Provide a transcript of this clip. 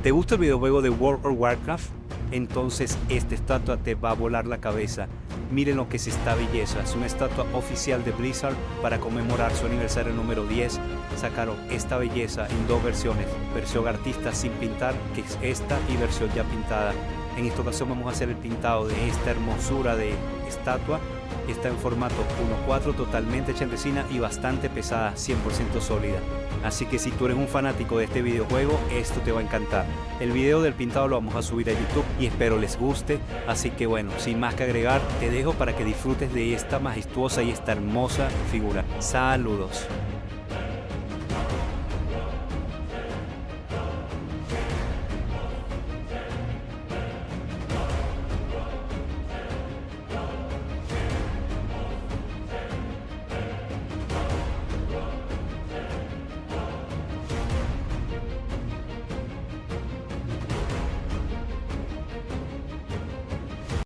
¿Te gusta el videojuego de World of Warcraft? Entonces esta estatua te va a volar la cabeza. Miren lo que es esta belleza. Es una estatua oficial de Blizzard para conmemorar su aniversario número 10. Sacaron esta belleza en dos versiones. Versión artista sin pintar, que es esta, y versión ya pintada. En esta ocasión vamos a hacer el pintado de esta hermosura de estatua. Está en formato 1:4, totalmente hecha en resina y bastante pesada, 100% sólida. Así que si tú eres un fanático de este videojuego, esto te va a encantar. El video del pintado lo vamos a subir a YouTube y espero les guste. Así que bueno, sin más que agregar, te dejo para que disfrutes de esta majestuosa y esta hermosa figura. Saludos.